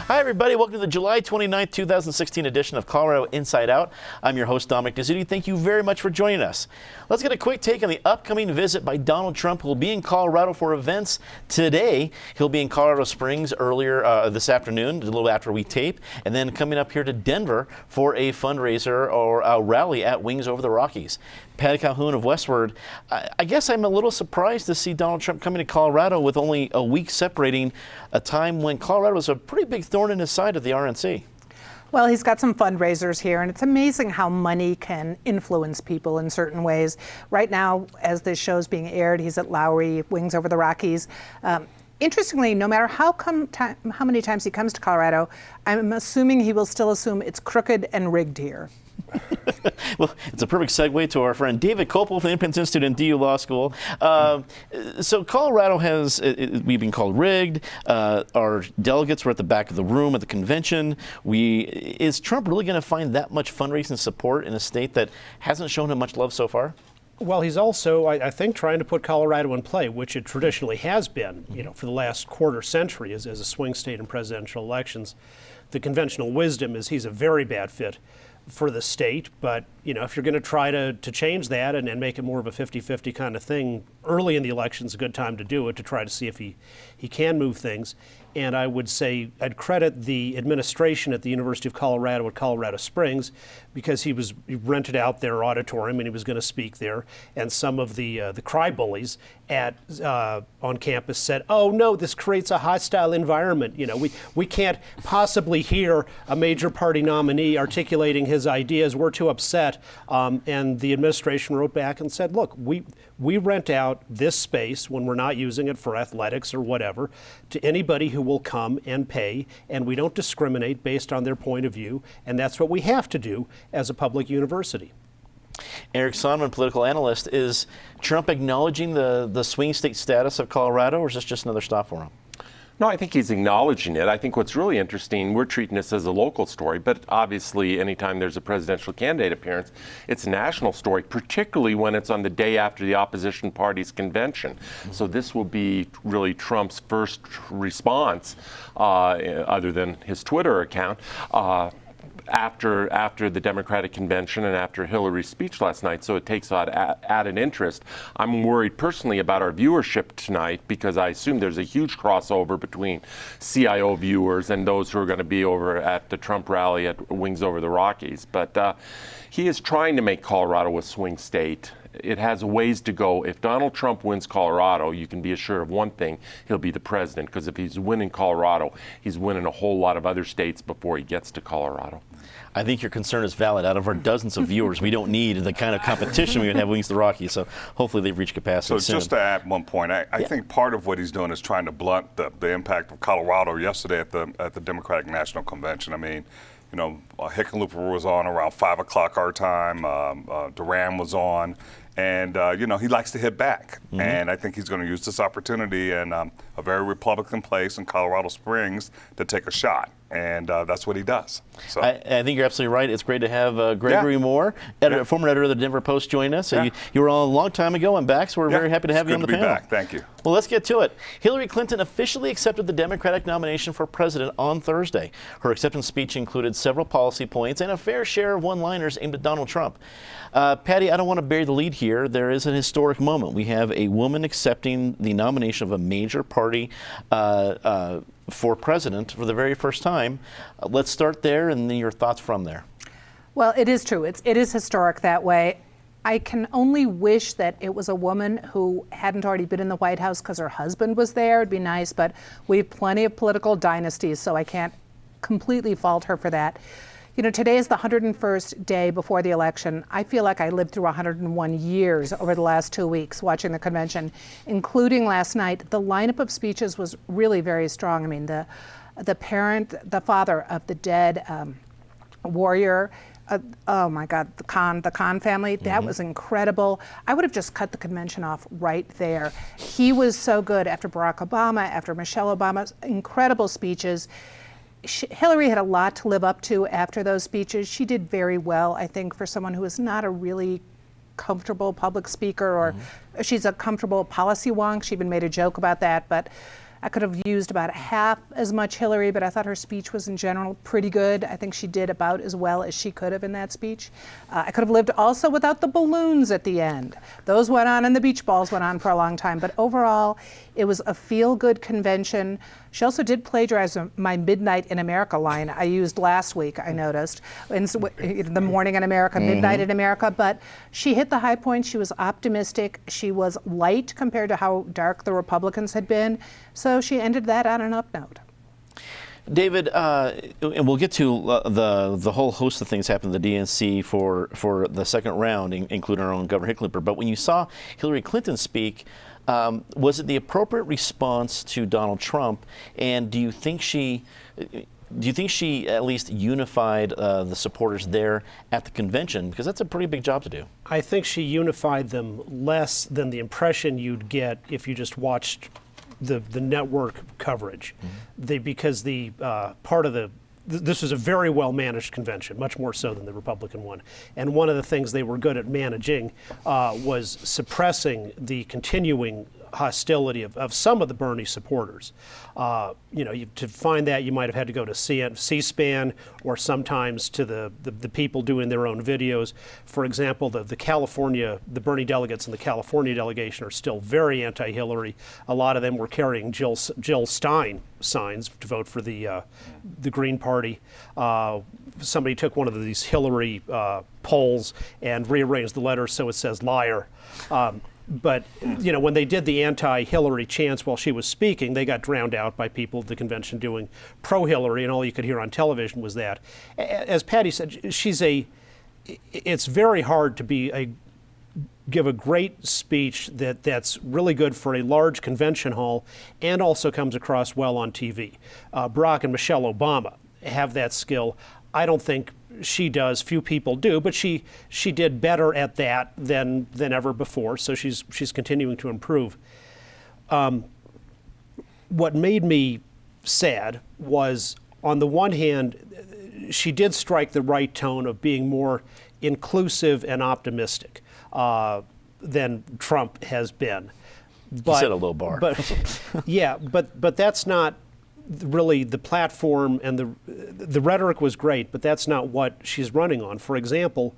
Hi, everybody. Welcome to the July 29th, 2016 edition of Colorado Inside Out. I'm your host, Dominic Nizzuti. Thank you very much for joining us. Let's get a quick take on the upcoming visit by Donald Trump, who will be in Colorado for events today. He'll be in Colorado Springs earlier this afternoon, a little after we tape, and then coming up here to Denver for a fundraiser or a rally at Wings Over the Rockies. Patty Calhoun of Westward, I guess I'm a little surprised to see Donald Trump coming to Colorado with only a week separating a time when Colorado was a pretty big thorn in his side of the RNC. Well, he's got some fundraisers here, and it's amazing how money can influence people in certain ways. Right now, as this show's being aired, he's at Lowry, Wings Over the Rockies. Interestingly, no matter how many times he comes to Colorado, I'm assuming he will still assume it's crooked and rigged here. Well, it's a perfect segue to our friend David Kopel from the Independence Institute and DU Law School. So Colorado has, we've been called rigged. Our delegates were at the back of the room at the convention. Is Trump really going to find that much fundraising support in a state that hasn't shown him much love so far? Well, he's also, I think, trying to put Colorado in play, which it traditionally has been, for the last quarter century as a swing state in presidential elections. The conventional wisdom is he's a very bad fit for the state, but if you're going to try to change that and make it more of a 50-50 kind of thing, early in the election is a good time to do it, to try to see if he can move things. And I would say I'd credit the administration at the University of Colorado at Colorado Springs, because he rented out their auditorium and he was going to speak there. And some of the cry bullies on campus said, "Oh no, this creates a hostile environment. We can't possibly hear a major party nominee articulating his ideas. We're too upset." And the administration wrote back and said, "Look, we rent out this space when we're not using it for athletics or whatever to anybody who will come and pay, and we don't discriminate based on their point of view, and that's what we have to do as a public university." Eric Sonman, political analyst, is Trump acknowledging the swing state status of Colorado, or is this just another stop for him? No, I think he's acknowledging it. I think what's really interesting, we're treating this as a local story, but obviously anytime there's a presidential candidate appearance, it's a national story, particularly when it's on the day after the opposition party's convention. So this will be really Trump's first response, other than his Twitter account, after the Democratic convention and after Hillary's speech last night, so it takes added interest. I'm worried personally about our viewership tonight, because I assume there's a huge crossover between CIO viewers and those who are going to be over at the Trump rally at Wings Over the Rockies. But he is trying to make Colorado a swing state. It has a ways to go. If Donald Trump wins Colorado, you can be assured of one thing: he'll be the president, because if he's winning Colorado, he's winning a whole lot of other states before he gets to Colorado. I think your concern is valid. Out of our dozens of viewers, we don't need the kind of competition we would have Wings to the Rockies, so hopefully they've reached capacity soon. Just to add one point, I think part of what he's doing is trying to blunt the impact of Colorado. Yesterday at the Democratic National Convention, I mean, Hickenlooper was on around 5 o'clock our time, Duran was on, and he likes to hit back. Mm-hmm. And I think he's going to use this opportunity in a very Republican place in Colorado Springs to take a shot. And that's what he does. So I think you're absolutely right. It's great to have Gregory Moore, former editor of the Denver Post, join us. So you were on a long time ago and back, so we're very happy to have you on the panel. Good to be back. Thank you. Well, let's get to it. Hillary Clinton officially accepted the Democratic nomination for president on Thursday. Her acceptance speech included several policy points and a fair share of one-liners aimed at Donald Trump. Patty, I don't want to bury the lead here. There is an historic moment. We have a woman accepting the nomination of a major party for president for the very first time. Let's start there, and then your thoughts from there. Well, it is true. It is historic that way. I can only wish that it was a woman who hadn't already been in the White House because her husband was there. It'd be nice, but we have plenty of political dynasties, so I can't completely fault her for that. Today is the 101st day before the election. I feel like I lived through 101 years over the last 2 weeks watching the convention, including last night. The lineup of speeches was really very strong. I mean, the father of the dead warrior, oh my God, the Khan family, that was incredible. I would have just cut the convention off right there. He was so good after Barack Obama, after Michelle Obama, incredible speeches. Hillary had a lot to live up to after those speeches. She did very well, I think, for someone who is not a really comfortable public speaker, or she's a comfortable policy wonk. She even made a joke about that. But I could have used about half as much Hillary, but I thought her speech was in general pretty good. I think she did about as well as she could have in that speech. I could have lived also without the balloons at the end. Those went on and the beach balls went on for a long time, but overall it was a feel-good convention. She also did plagiarize my Midnight in America line I used last week, I noticed, in the morning in America, midnight in America, but she hit the high point. She was optimistic. She was light compared to how dark the Republicans had been, so she ended that on an up note. David, and we'll get to the whole host of things happened to the DNC for the second round, including our own Governor Hickenlooper. But when you saw Hillary Clinton speak, was it the appropriate response to Donald Trump? And do you think she at least unified the supporters there at the convention? Because that's a pretty big job to do. I think she unified them less than the impression you'd get if you just watched the network coverage. Because the part of this was a very well managed convention, much more so than the Republican one. And one of the things they were good at managing was suppressing the continuing hostility of some of the Bernie supporters. To find that, you might have had to go to C-SPAN or sometimes to the people doing their own videos. For example, the Bernie delegates in the California delegation are still very anti-Hillary. A lot of them were carrying Jill Stein signs to vote for the Green Party. Somebody took one of these Hillary polls and rearranged the letters so it says liar. But when they did the anti-Hillary chants while she was speaking, they got drowned out by people at the convention doing pro-Hillary, and all you could hear on television was that. As Patty said, it's very hard to give a great speech that's really good for a large convention hall and also comes across well on TV. Barack and Michelle Obama have that skill. I don't think she does. Few people do, but she did better at that than ever before. So she's continuing to improve. What made me sad was, on the one hand, she did strike the right tone of being more inclusive and optimistic than Trump has been. He set a low bar. But that's not really the platform, and the rhetoric was great, but that's not what she's running on. For example,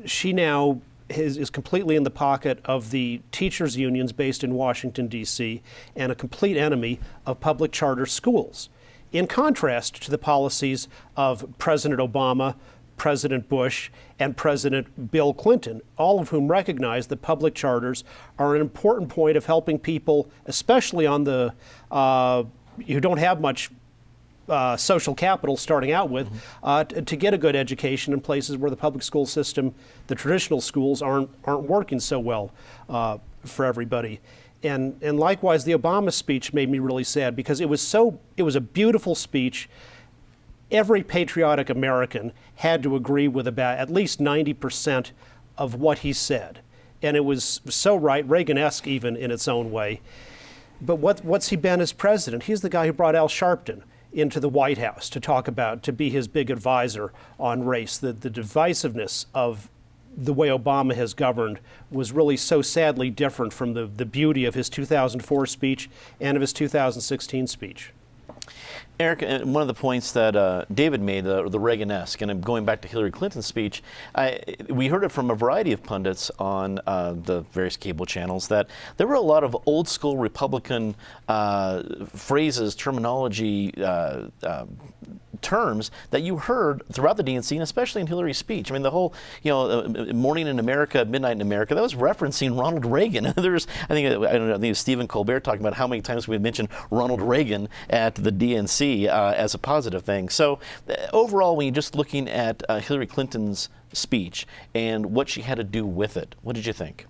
she now is completely in the pocket of the teachers' unions based in Washington, D.C., and a complete enemy of public charter schools, in contrast to the policies of President Obama, President Bush, and President Bill Clinton, all of whom recognize that public charters are an important point of helping people, especially on the who don't have much social capital starting out with, to get a good education in places where the public school system, the traditional schools, aren't working so well for everybody. And likewise, the Obama speech made me really sad because it was a beautiful speech. Every patriotic American had to agree with about at least 90% of what he said. And it was so right, Reagan-esque even in its own way. But what's he been as president? He's the guy who brought Al Sharpton into the White House to be his big advisor on race. The divisiveness of the way Obama has governed was really so sadly different from the beauty of his 2004 speech and of his 2016 speech. Eric, one of the points that David made, the Reagan-esque, and I'm going back to Hillary Clinton's speech, we heard it from a variety of pundits on the various cable channels that there were a lot of old school Republican phrases, terminology, terms that you heard throughout the DNC, and especially in Hillary's speech. I mean, the whole, morning in America, midnight in America, that was referencing Ronald Reagan. I think it was Stephen Colbert talking about how many times we had mentioned Ronald Reagan at the DNC as a positive thing. So overall, when you're just looking at Hillary Clinton's speech and what she had to do with it, what did you think?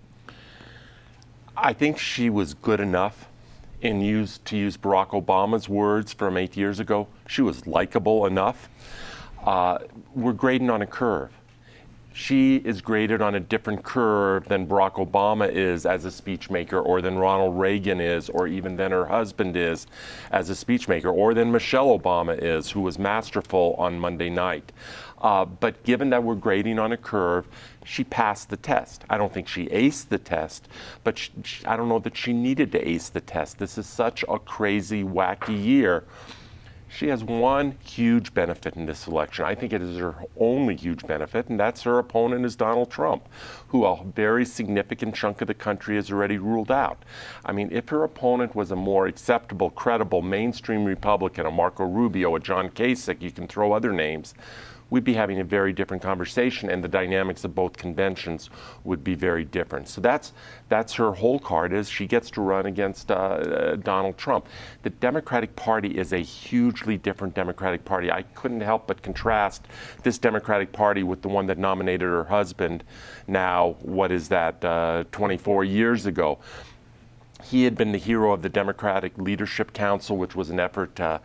I think she was good enough. To use Barack Obama's words from 8 years ago, she was likable enough. We're grading on a curve. She is graded on a different curve than Barack Obama is as a speechmaker, or than Ronald Reagan is, or even than her husband is as a speechmaker, or than Michelle Obama is, who was masterful on Monday night. But given that we're grading on a curve, she passed the test. I don't think she aced the test, but I don't know that she needed to ace the test. This is such a crazy, wacky year. She has one huge benefit in this election. I think it is her only huge benefit, and that's her opponent is Donald Trump, who a very significant chunk of the country has already ruled out. I mean, if her opponent was a more acceptable, credible, mainstream Republican, a Marco Rubio, a John Kasich, you can throw other names, we'd be having a very different conversation, and the dynamics of both conventions would be very different. So that's her whole card, is she gets to run against Donald Trump. The Democratic Party is a hugely different Democratic Party. I couldn't help but contrast this Democratic Party with the one that nominated her husband now, 24 years ago. He had been the hero of the Democratic Leadership Council, which was an effort to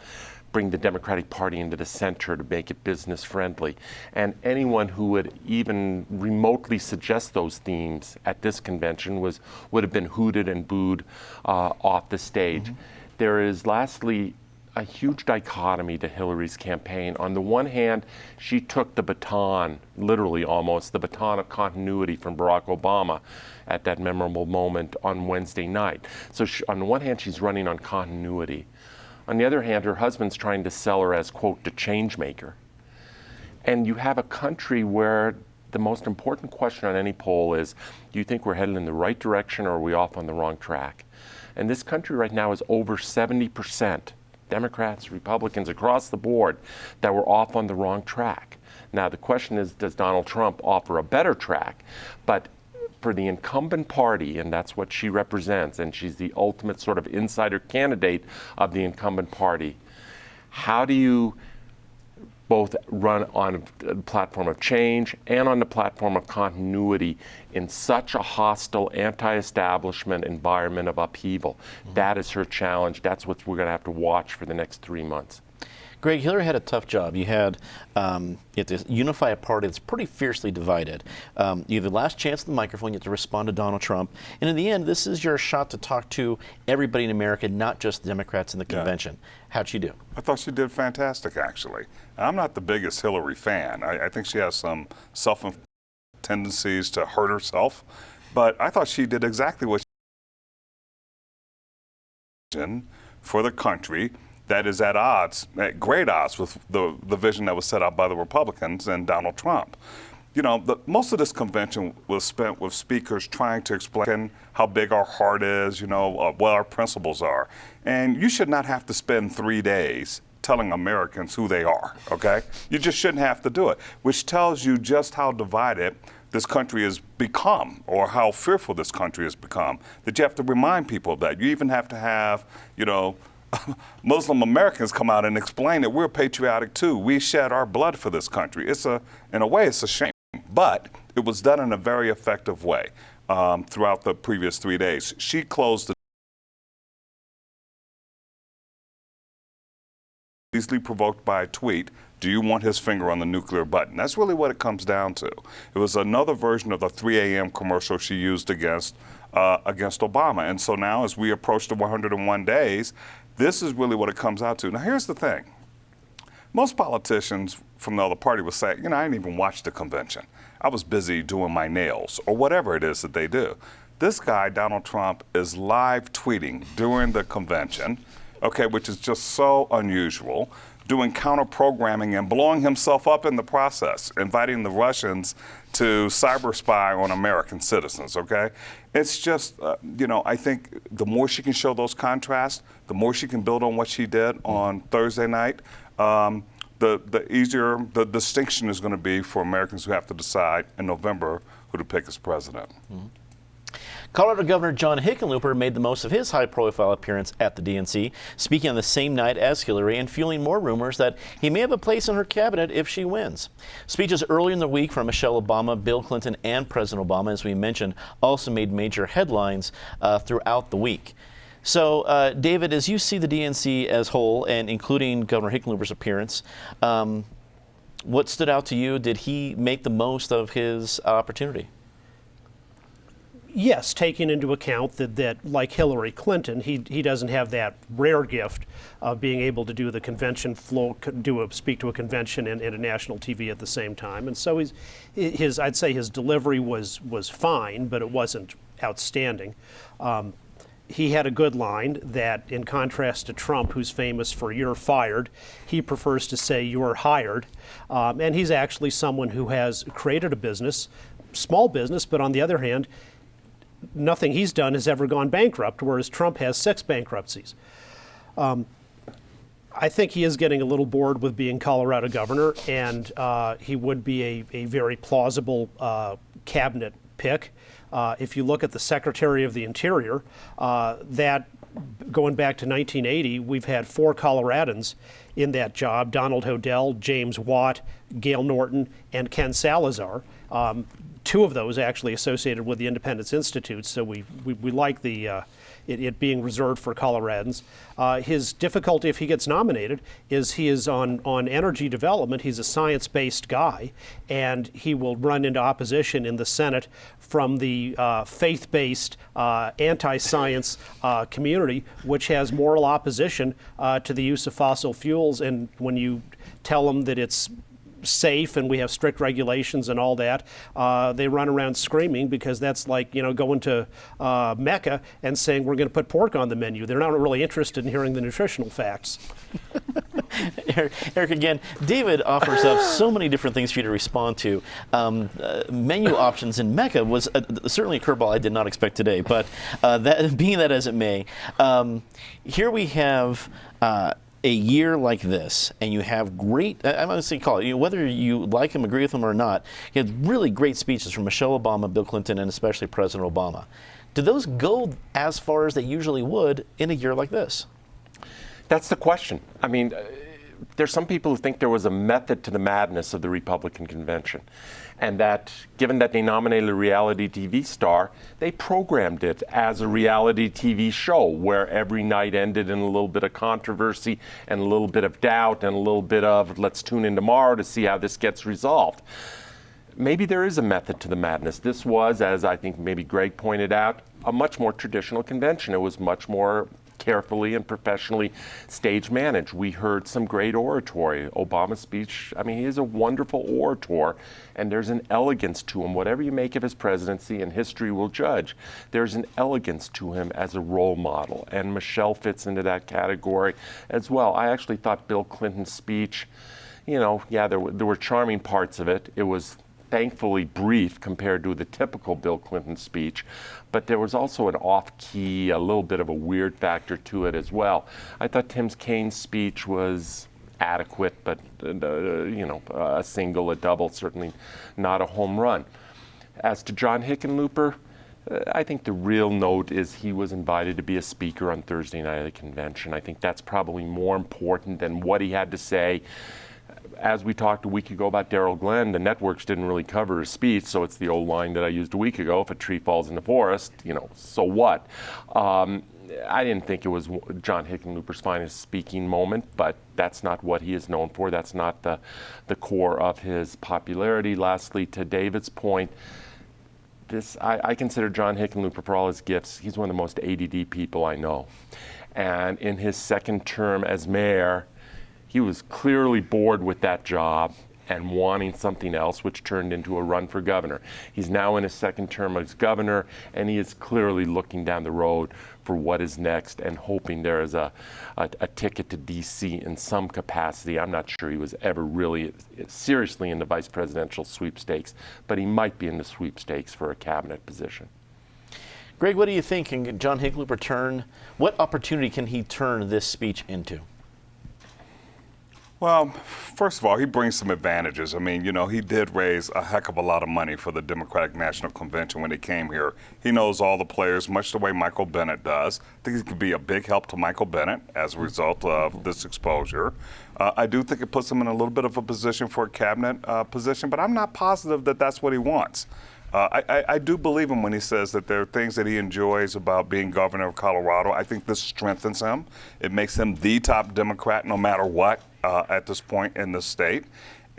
bring the Democratic Party into the center to make it business friendly. And anyone who would even remotely suggest those themes at this convention would have been hooted and booed off the stage. Mm-hmm. There is, lastly, a huge dichotomy to Hillary's campaign. On the one hand, she took the baton, literally almost, the baton of continuity from Barack Obama at that memorable moment on Wednesday night. So on the one hand, she's running on continuity. On the other hand, her husband's trying to sell her as, quote, the change maker. And you have a country where the most important question on any poll is, do you think we're headed in the right direction, or are we off on the wrong track? And this country right now is over 70%, Democrats, Republicans, across the board, that we're off on the wrong track. Now, the question is, does Donald Trump offer a better track? But for the incumbent party, and that's what she represents, and she's the ultimate sort of insider candidate of the incumbent party, how do you both run on a platform of change and on the platform of continuity in such a hostile, anti-establishment environment of upheaval? Mm-hmm. That is her challenge. That's what we're going to have to watch for the next 3 months. Greg, Hillary had a tough job. You had to unify a party that's pretty fiercely divided. You have the last chance at the microphone. You have to respond to Donald Trump. And in the end, this is your shot to talk to everybody in America, not just the Democrats in the convention. How'd she do? I thought she did fantastic, actually. I'm not the biggest Hillary fan. I think she has some tendencies to hurt herself. But I thought she did exactly what she did for the country. That is at great odds with the vision that was set out by the Republicans and Donald Trump. You know, most of this convention was spent with speakers trying to explain how big our heart is, what our principles are. And you should not have to spend 3 days telling Americans who they are, okay? You just shouldn't have to do it, which tells you just how divided this country has become, or how fearful this country has become, that you have to remind people of that. You even have to have, Muslim Americans come out and explain that we're patriotic too. We shed our blood for this country. In a way, it's a shame, but it was done in a very effective way throughout the previous 3 days. She closed the easily provoked by a tweet. Do you want his finger on the nuclear button? That's really what it comes down to. It was another version of the 3 a.m. commercial she used against Obama. And so now, as we approach the 101 days, this is really what it comes out to. Now, here's the thing. Most politicians from the other party would say, I didn't even watch the convention. I was busy doing my nails, or whatever it is that they do. This guy, Donald Trump, is live tweeting during the convention, which is just so unusual, doing counter-programming and blowing himself up in the process, inviting the Russians to cyber spy on American citizens, It's just, I think the more she can show those contrasts, the more she can build on what she did on Thursday night, the easier the distinction is going to be for Americans who have to decide in November who to pick as president. Mm-hmm. Colorado Governor John Hickenlooper made the most of his high-profile appearance at the DNC, speaking on the same night as Hillary and fueling more rumors that he may have a place in her cabinet if she wins. Speeches earlier in the week from Michelle Obama, Bill Clinton, and President Obama, as we mentioned, also made major headlines throughout the week. So, David, as you see the DNC as whole, and including Governor Hickenlooper's appearance, What stood out to you? Did he make the most of his opportunity? Yes, taking into account that like Hillary Clinton, he doesn't have that rare gift of being able to do the convention flow, speak to a convention and a national TV at the same time. And so I'd say his delivery was fine, but it wasn't outstanding. He had a good line that, in contrast to Trump, who's famous for "you're fired," he prefers to say "you're hired." And he's actually someone who has created a business, small business, but on the other hand, nothing he's done has ever gone bankrupt, whereas Trump has 6 bankruptcies. I think he is getting a little bored with being Colorado governor, and he would be a very plausible cabinet pick. If you look at the Secretary of the Interior, that going back to 1980, we've had 4 Coloradans in that job: Donald Hodel, James Watt, Gail Norton, and Ken Salazar. 2 of those actually associated with the Independence Institute, so we like it being reserved for Coloradans. His difficulty, if he gets nominated, is he is on energy development. He's a science-based guy, and he will run into opposition in the Senate from the faith-based anti-science community, which has moral opposition to the use of fossil fuels. And when you tell them that it's safe and we have strict regulations and all that, they run around screaming, because that's like, going to Mecca and saying we're going to put pork on the menu. They're not really interested in hearing the nutritional facts. Eric, again, David offers up so many different things for you to respond to. Menu options in Mecca was certainly a curveball I did not expect today, but being that as it may, here we have a year like this, and you have great, I'm going to say call it, whether you like him, agree with him or not, you had really great speeches from Michelle Obama, Bill Clinton, and especially President Obama. Do those go as far as they usually would in a year like this? That's the question. I mean, there's some people who think there was a method to the madness of the Republican convention, and that given that they nominated a reality TV star, they programmed it as a reality TV show where every night ended in a little bit of controversy and a little bit of doubt and a little bit of let's tune in tomorrow to see how this gets resolved. Maybe there is a method to the madness. This was, as I think maybe Greg pointed out, a much more traditional convention. It was much more carefully and professionally stage managed. We heard some great oratory. Obama's speech, I mean, he is a wonderful orator, and there's an elegance to him. Whatever you make of his presidency, and history will judge, there's an elegance to him as a role model, and Michelle fits into that category as well. I actually thought Bill Clinton's speech, there were charming parts of it. It was thankfully brief compared to the typical Bill Clinton speech, but there was also an off-key, a little bit of a weird factor to it as well. I thought Tim Kaine's speech was adequate, but a single, a double, certainly not a home run. As to John Hickenlooper, I think the real note is he was invited to be a speaker on Thursday night of the convention. I think that's probably more important than what he had to say. As we talked a week ago about Darryl Glenn, the networks didn't really cover his speech, so it's the old line that I used a week ago: if a tree falls in the forest, so what? I didn't think it was John Hickenlooper's finest speaking moment, but that's not what he is known for. That's not the core of his popularity. Lastly, to David's point, I consider John Hickenlooper, for all his gifts, he's one of the most ADD people I know. And in his second term as mayor, he was clearly bored with that job and wanting something else, which turned into a run for governor. He's now in his second term as governor, and he is clearly looking down the road for what is next and hoping there is a ticket to D.C. in some capacity. I'm not sure he was ever really seriously in the vice presidential sweepstakes, but he might be in the sweepstakes for a cabinet position. Greg, what do you think? Can John Hickenlooper what opportunity can he turn this speech into? Well, first of all, he brings some advantages. I mean, he did raise a heck of a lot of money for the Democratic National Convention when he came here. He knows all the players, much the way Michael Bennet does. I think he could be a big help to Michael Bennet as a result of this exposure. I do think it puts him in a little bit of a position for a cabinet position, but I'm not positive that that's what he wants. I do believe him when he says that there are things that he enjoys about being governor of Colorado. I think this strengthens him. It makes him the top Democrat no matter what at this point in the state.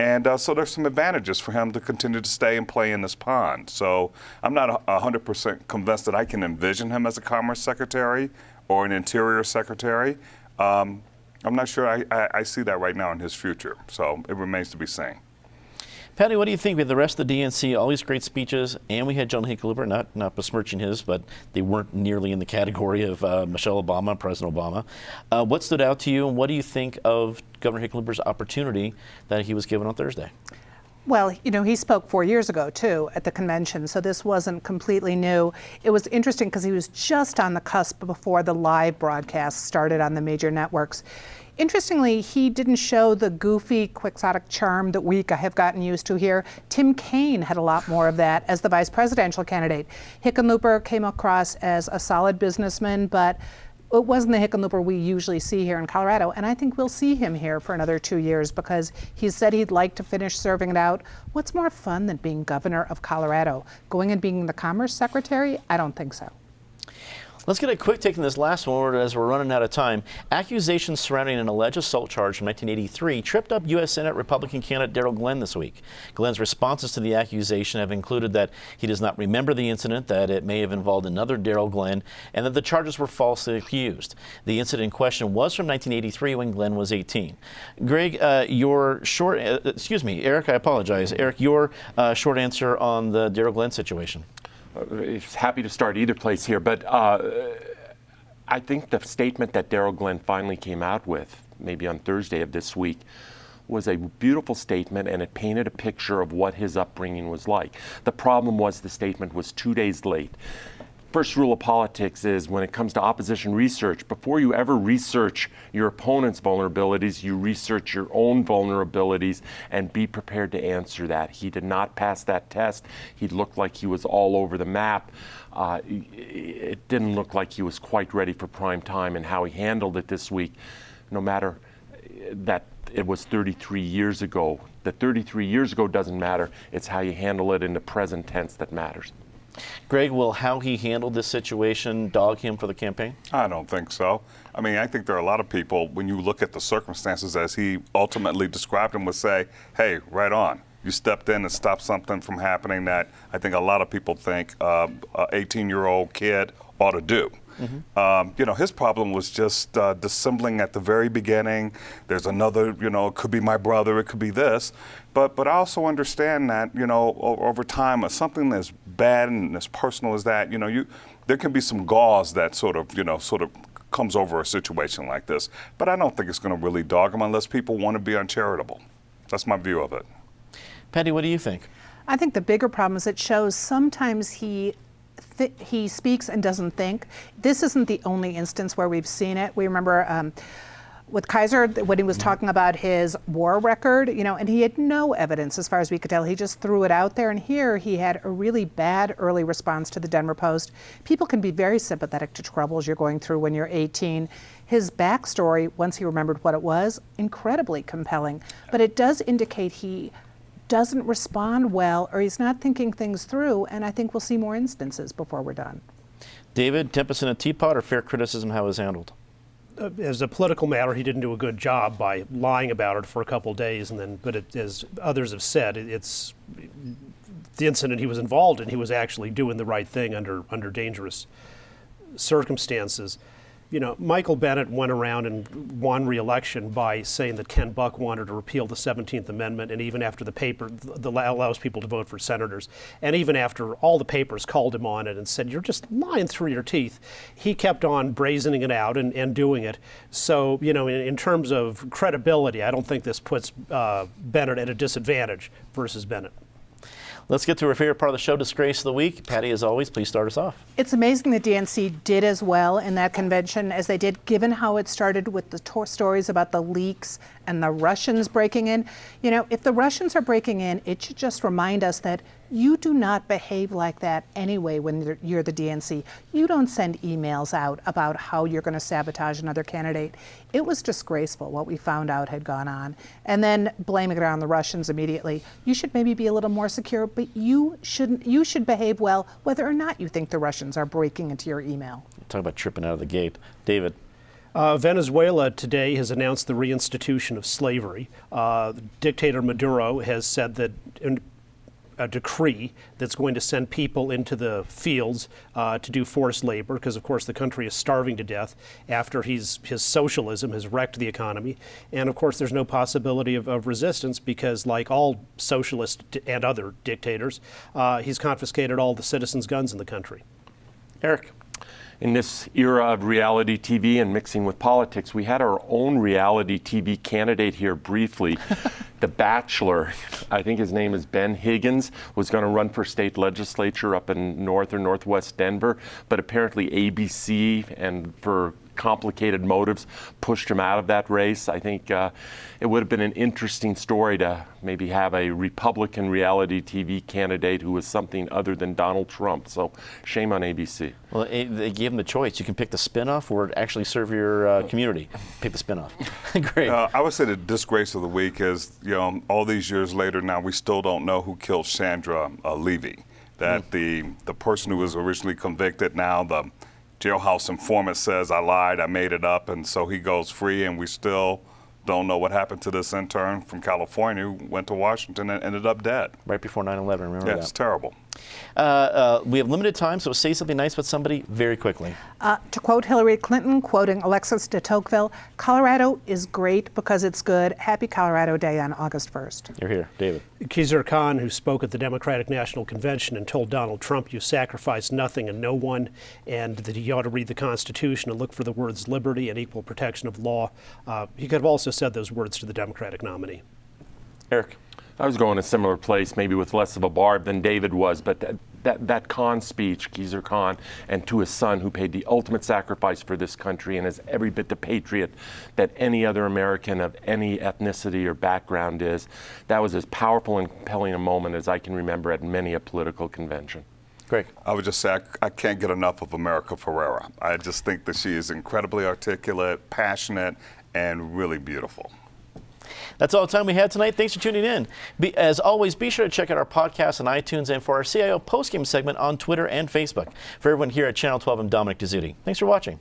And so there's some advantages for him to continue to stay and play in this pond. So I'm not 100% convinced that I can envision him as a Commerce Secretary or an Interior Secretary. I'm not sure I see that right now in his future. So it remains to be seen. Patty, what do you think? We had the rest of the DNC, all these great speeches, and we had John Hickenlooper, not besmirching his, but they weren't nearly in the category of Michelle Obama, President Obama. What stood out to you, and what do you think of Governor Hickenlooper's opportunity that he was given on Thursday? Well, you know, he spoke 4 years ago, too, at the convention, so this wasn't completely new. It was interesting because he was just on the cusp before the live broadcast started on the major networks. Interestingly, he didn't show the goofy, quixotic charm that we have gotten used to here. Tim Kaine had a lot more of that as the vice presidential candidate. Hickenlooper came across as a solid businessman, but it wasn't the Hickenlooper we usually see here in Colorado, and I think we'll see him here for another 2 years because he said he'd like to finish serving it out. What's more fun than being governor of Colorado? Going and being the Commerce Secretary? I don't think so. Let's get a quick take on this last one as we're running out of time. Accusations surrounding an alleged assault charge from 1983 tripped up U.S. Senate Republican candidate Darryl Glenn this week. Glenn's responses to the accusation have included that he does not remember the incident, that it may have involved another Darryl Glenn, and that the charges were falsely accused. The incident in question was from 1983 when Glenn was 18. Greg, Eric, I apologize. Eric, your short answer on the Darryl Glenn situation. Happy to start either place here, but I think the statement that Darryl Glenn finally came out with, maybe on Thursday of this week, was a beautiful statement, and it painted a picture of what his upbringing was like. The problem was the statement was 2 days late. First rule of politics is when it comes to opposition research, before you ever research your opponent's vulnerabilities, you research your own vulnerabilities and be prepared to answer that. He did not pass that test. He looked like he was all over the map. It didn't look like he was quite ready for prime time, and how he handled it this week, no matter that it was 33 years ago. The 33 years ago doesn't matter. It's how you handle it in the present tense that matters. Greg, will how he handled this situation dog him for the campaign? I don't think so. I mean, I think there are a lot of people, when you look at the circumstances as he ultimately described them, would say, hey, right on. You stepped in and stopped something from happening that I think a lot of people think an 18-year-old kid ought to do. Mm-hmm. His problem was just dissembling at the very beginning. There's another, it could be my brother, it could be this. But I also understand that, over time, something as bad and as personal as that, there can be some gauze that sort of comes over a situation like this. But I don't think it's going to really dog him unless people want to be uncharitable. That's my view of it. Patty, what do you think? I think the bigger problem is it shows sometimes he speaks and doesn't think. This isn't the only instance where we've seen it. We remember with Kaiser when he was talking about his war record, and he had no evidence as far as we could tell. He just threw it out there, and here he had a really bad early response to the Denver Post. People can be very sympathetic to troubles you're going through when you're 18. His backstory, once he remembered what it was, incredibly compelling. But it does indicate he doesn't respond well, or he's not thinking things through, and I think we'll see more instances before we're done. David, tempest in a teapot or fair criticism how it was handled? As a political matter, he didn't do a good job by lying about it for a couple of days, as others have said, it's the incident he was involved in. He was actually doing the right thing under dangerous circumstances. Michael Bennet went around and won re-election by saying that Ken Buck wanted to repeal the 17th Amendment, and even after the paper that allows people to vote for senators, and even after all the papers called him on it and said, you're just lying through your teeth, he kept on brazening it out and doing it. So, in terms of credibility, I don't think this puts Bennet at a disadvantage versus Bennet. Let's get to our favorite part of the show, Disgrace of the Week. Patty, as always, please start us off. It's amazing the DNC did as well in that convention as they did, given how it started with the stories about the leaks and the Russians breaking in. If the Russians are breaking in, it should just remind us that you do not behave like that anyway when you're the DNC. You don't send emails out about how you're going to sabotage another candidate. It was disgraceful what we found out had gone on. And then blaming it on the Russians immediately. You should maybe be a little more secure, but you should behave well whether or not you think the Russians are breaking into your email. Talk about tripping out of the gate. David. Venezuela today has announced the reinstitution of slavery. Dictator Maduro has said that a decree that's going to send people into the fields to do forced labor, because of course the country is starving to death after his socialism has wrecked the economy. And of course there's no possibility of resistance, because like all socialists and other dictators, he's confiscated all the citizens' guns in the country. Eric. In this era of reality TV and mixing with politics, we had our own reality TV candidate here briefly. The Bachelor, I think his name is Ben Higgins, was going to run for state legislature up in north or northwest Denver, but apparently ABC, and for complicated motives, pushed him out of that race. I think it would have been an interesting story to maybe have a Republican reality TV candidate who was something other than Donald Trump. So shame on ABC. Well, they gave him the choice. You can pick the spinoff or actually serve your community. Pick the spinoff. Great. I would say the disgrace of the week is, all these years later now, we still don't know who killed Chandra Levy. That the person who was originally convicted, now the jailhouse informant says, I lied, I made it up, and so he goes free, and we still don't know what happened to this intern from California who went to Washington and ended up dead. Right before 9/11, remember that? Yeah, it's terrible. We have limited time, so say something nice about somebody very quickly. To quote Hillary Clinton, quoting Alexis de Tocqueville, Colorado is great because it's good. Happy Colorado Day on August 1st. You're here, David. Khizr Khan, who spoke at the Democratic National Convention and told Donald Trump, you sacrifice nothing and no one, and that he ought to read the Constitution and look for the words liberty and equal protection of law. He could have also said those words to the Democratic nominee. Eric. I was going a similar place, maybe with less of a barb than David was, but that Khan speech, Khizr Khan, and to his son, who paid the ultimate sacrifice for this country and is every bit the patriot that any other American of any ethnicity or background is, that was as powerful and compelling a moment as I can remember at many a political convention. Greg. I would just say I can't get enough of America Ferrera. I just think that she is incredibly articulate, passionate, and really beautiful. That's all the time we had tonight. Thanks for tuning in. As always, be sure to check out our podcast on iTunes and for our CIO postgame segment on Twitter and Facebook. For everyone here at Channel 12, I'm Dominic Dezzutti. Thanks for watching.